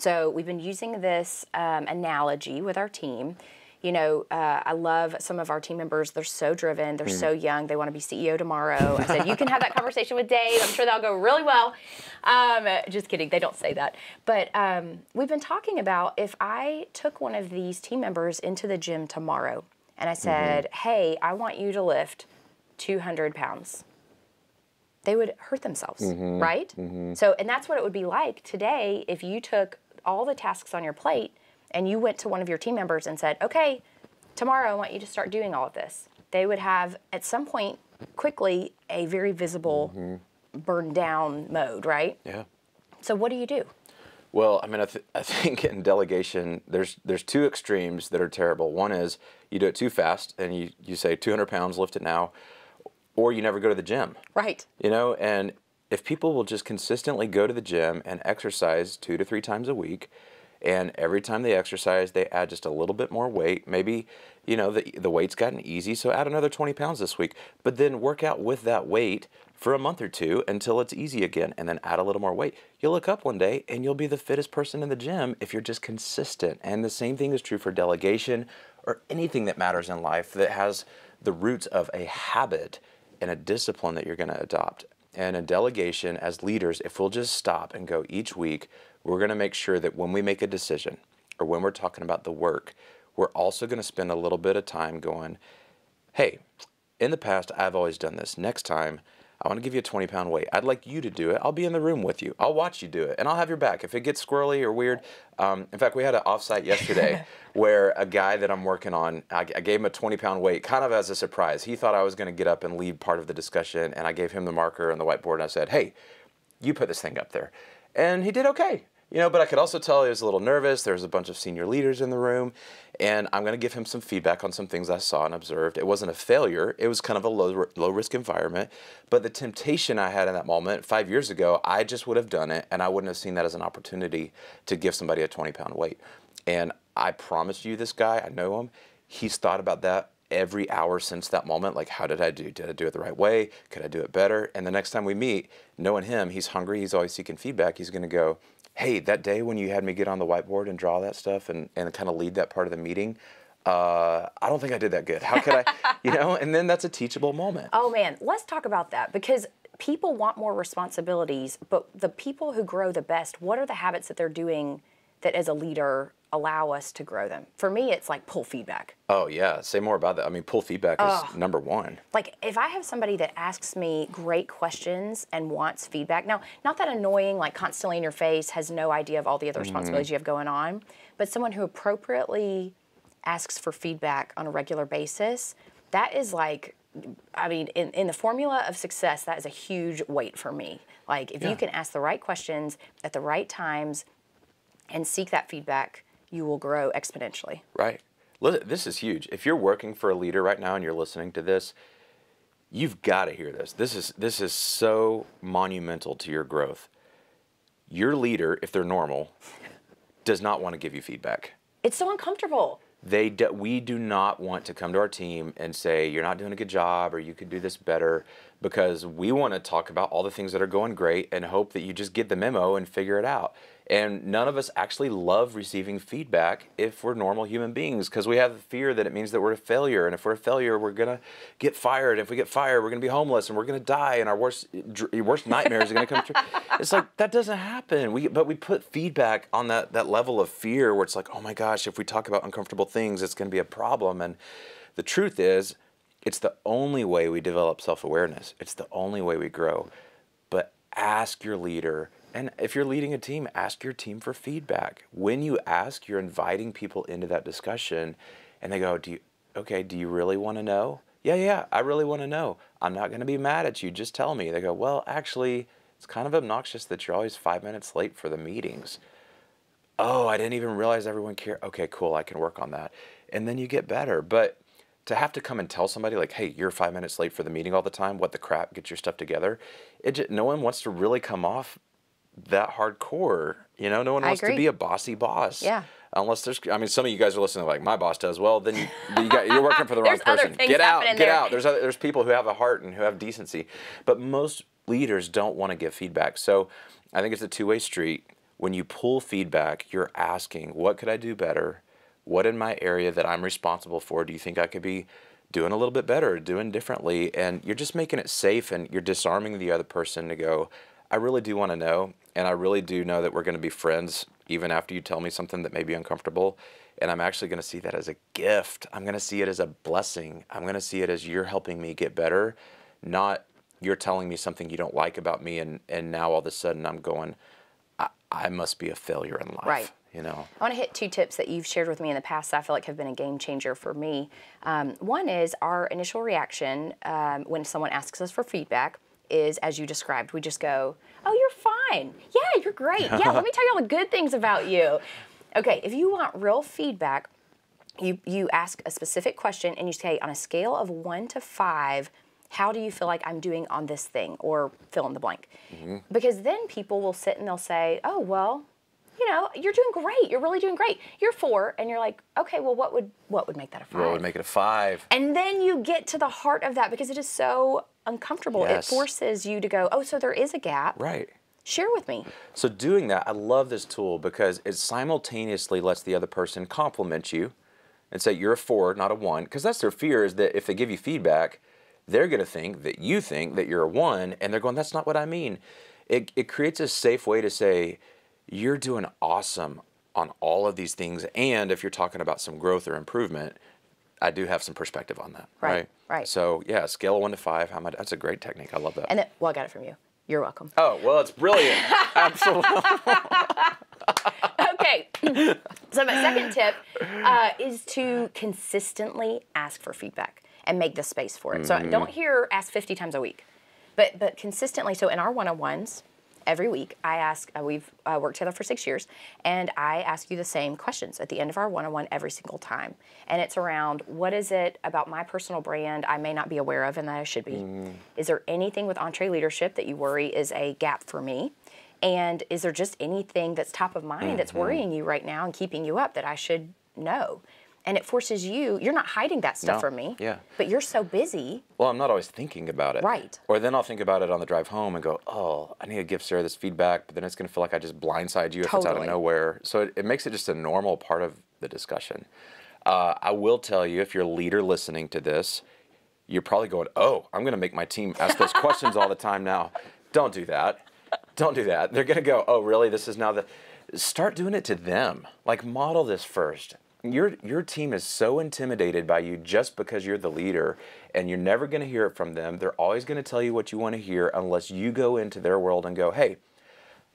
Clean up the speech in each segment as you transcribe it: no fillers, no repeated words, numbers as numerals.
So we've been using this analogy with our team. You know, I love some of our team members. They're so driven. They're so young. They want to be CEO tomorrow. I said, you can have that conversation with Dave. I'm sure that'll go really well. Just kidding. They don't say that. But we've been talking about if I took one of these team members into the gym tomorrow and I said, hey, I want you to lift 200 pounds. They would hurt themselves, right? So, and that's what it would be like today if you took all the tasks on your plate and you went to one of your team members and said, okay, tomorrow I want you to start doing all of this. They would have, at some point, quickly, a very visible burned down mode, right? Yeah. So what do you do? Well, I mean, I think in delegation, there's two extremes that are terrible. One is you do it too fast and you say 200 pounds, lift it now, or you never go to the gym. Right. You know, and if people will just consistently go to the gym and exercise 2 to 3 times a week, and every time they exercise, they add just a little bit more weight. Maybe, you know, the weight's gotten easy, so add another 20 pounds this week. But then work out with that weight for a month or two until it's easy again, and then add a little more weight. You'll look up one day, and you'll be the fittest person in the gym if you're just consistent. And the same thing is true for delegation or anything that matters in life that has the roots of a habit and a discipline that you're going to adopt. And in delegation, as leaders, if we'll just stop and go each week, we're going to make sure that when we make a decision or when we're talking about the work, we're also going to spend a little bit of time going, hey, in the past, I've always done this. Next time, I want to give you a 20-pound weight. I'd like you to do it. I'll be in the room with you. I'll watch you do it, and I'll have your back. If it gets squirrely or weird, in fact, we had an offsite yesterday where a guy that I'm working on, I gave him a 20-pound weight kind of as a surprise. He thought I was going to get up and lead part of the discussion, and I gave him the marker and the whiteboard, and I said, hey, you put this thing up there. And he did okay. You know, but I could also tell he was a little nervous. There was a bunch of senior leaders in the room, and I'm going to give him some feedback on some things I saw and observed. It wasn't a failure. It was kind of a low-risk environment, but the temptation I had in that moment 5 years ago, I just would have done it, and I wouldn't have seen that as an opportunity to give somebody a 20-pound weight. And I promise you, this guy, I know him, he's thought about that every hour since that moment. Like, how did I do? Did I do it the right way? Could I do it better? And the next time we meet, knowing him, he's hungry, he's always seeking feedback, he's going to go, hey, that day when you had me get on the whiteboard and draw that stuff and kind of lead that part of the meeting, I don't think I did that good. How could I, you know? And then that's a teachable moment. Oh, man, let's talk about that, because people want more responsibilities, but the people who grow the best, what are the habits that they're doing that as a leader allow us to grow them? For me, it's like pull feedback. Oh, yeah. Say more about that. I mean, pull feedback is number one. Like, if I have somebody that asks me great questions and wants feedback, now, not that annoying, like constantly in your face, has no idea of all the other responsibilities you have going on, but someone who appropriately asks for feedback on a regular basis, that is like, I mean, in the formula of success, that is a huge weight for me. Like, if you can ask the right questions at the right times and seek that feedback, you will grow exponentially. Right. This is huge. If you're working for a leader right now and you're listening to this, you've got to hear this. This is so monumental to your growth. Your leader, if they're normal, does not want to give you feedback. It's so uncomfortable. We do not want to come to our team and say, you're not doing a good job or you could do this better, because we want to talk about all the things that are going great and hope that you just get the memo and figure it out. And none of us actually love receiving feedback if we're normal human beings, because we have the fear that it means that we're a failure. And if we're a failure, we're going to get fired. If we get fired, we're going to be homeless and we're going to die and our worst nightmares are going to come true. It's like, that doesn't happen. But we put feedback on that level of fear where it's like, oh my gosh, if we talk about uncomfortable things, it's going to be a problem. And the truth is, it's the only way we develop self-awareness. It's the only way we grow. But ask your leader. And if you're leading a team, ask your team for feedback. When you ask, you're inviting people into that discussion, and they go, do you really want to know? Yeah, I really want to know. I'm not going to be mad at you. Just tell me. They go, well, actually, it's kind of obnoxious that you're always 5 minutes late for the meetings. Oh, I didn't even realize everyone cared. Okay, cool, I can work on that. And then you get better. But to have to come and tell somebody like, hey, you're 5 minutes late for the meeting all the time, what the crap, get your stuff together. No one wants to really come off that hardcore, you know. No one wants to be a bossy boss. Yeah. Unless some of you guys are listening like, my boss does. Well, then you're working for the wrong person. Get out. There's people who have a heart and who have decency, but most leaders don't want to give feedback. So I think it's a two-way street. when you pull feedback, you're asking, what could I do better? What in my area that I'm responsible for do you think I could be doing a little bit better, doing differently? And you're just making it safe, and you're disarming the other person to go, I really do want to know, and I really do know that we're going to be friends even after you tell me something that may be uncomfortable. And I'm actually going to see that as a gift. I'm going to see it as a blessing. I'm going to see it as you're helping me get better, not you're telling me something you don't like about me, and now all of a sudden I'm going, I must be a failure in life. Right. You know. I want to hit 2 tips that you've shared with me in the past that I feel like have been a game changer for me. One is our initial reaction when someone asks us for feedback is, as you described, we just go, oh, you're fine. Yeah, you're great. Yeah, let me tell you all the good things about you. Okay, if you want real feedback, you ask a specific question and you say, on a scale of 1 to 5, how do you feel like I'm doing on this thing, or fill in the blank? Because then people will sit and they'll say, oh, well, you know, you're doing great. You're really doing great. You're 4, and you're like, okay, well, what would make that a 5? What would make it a 5? And then you get to the heart of that, because it is so uncomfortable. Yes. It forces you to go, oh, so there is a gap. Right. Share with me. So doing that, I love this tool because it simultaneously lets the other person compliment you and say you're a 4, not a 1, because that's their fear, is that if they give you feedback, they're going to think that you think that you're a 1, and they're going, that's not what I mean. It creates a safe way to say, you're doing awesome on all of these things, and if you're talking about some growth or improvement, I do have some perspective on that. Right. So yeah, scale of 1 to 5. That's a great technique. I love that. And then, well, I got it from you. You're welcome. Oh, well, it's brilliant. Absolutely. Okay. So my second tip is to consistently ask for feedback and make the space for it. So don't hear ask 50 times a week, but consistently. So in our one-on-ones, every week, I ask, we've worked together for 6 years, and I ask you the same questions at the end of our one-on-one every single time. And it's around, what is it about my personal brand I may not be aware of and that I should be? Is there anything with EntreLeadership that you worry is a gap for me? And is there just anything that's top of mind that's worrying you right now and keeping you up that I should know? And it forces you're not hiding that stuff from me, but you're so busy. Well, I'm not always thinking about it. Right. Or then I'll think about it on the drive home and go, oh, I need to give Sarah this feedback, but then it's going to feel like I just blindsided you if it's out of nowhere. So it makes it just a normal part of the discussion. I will tell you, if you're a leader listening to this, you're probably going, oh, I'm going to make my team ask those questions all the time now. Don't do that. Don't do that. They're going to go, oh, really? This is now the... Start doing it to them. Like, model this first. Your team is so intimidated by you just because you're the leader, and you're never going to hear it from them. They're always going to tell you what you want to hear unless you go into their world and go, hey,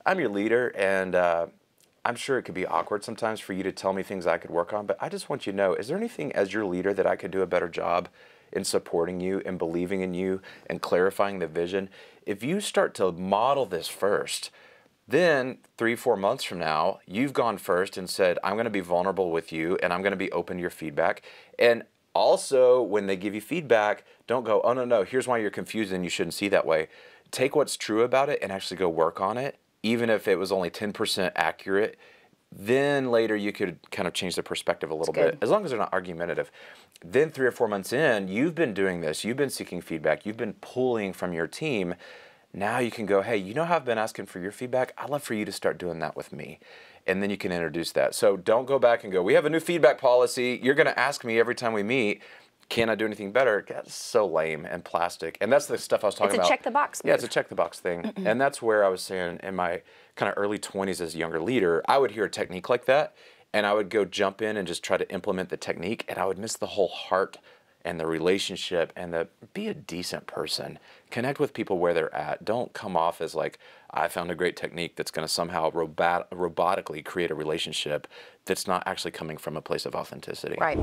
I'm your leader, and I'm sure it could be awkward sometimes for you to tell me things I could work on, but I just want you to know, is there anything as your leader that I could do a better job in supporting you and believing in you and clarifying the vision? If you start to model this first, then 3-4 months from now, you've gone first and said, I'm going to be vulnerable with you, and I'm going to be open to your feedback. And also, when they give you feedback, don't go, oh, no, here's why you're confused and you shouldn't see that way. Take what's true about it and actually go work on it, even if it was only 10% accurate. Then later you could kind of change the perspective a little bit, as long as they're not argumentative. Then 3 or 4 months in, you've been doing this, you've been seeking feedback, you've been pulling from your team. Now you can go, hey, you know how I've been asking for your feedback? I'd love for you to start doing that with me. And then you can introduce that. So don't go back and go, we have a new feedback policy. You're going to ask me every time we meet, can I do anything better? That's so lame and plastic. And that's the stuff I was talking about. It's a check the box move. Yeah, it's a check the box thing. And that's where I was saying in my kind of early 20s as a younger leader, I would hear a technique like that, and I would go jump in and just try to implement the technique, and I would miss the whole heart and the relationship, and be a decent person. Connect with people where they're at. Don't come off as like, I found a great technique that's going to somehow robotically create a relationship that's not actually coming from a place of authenticity. Right.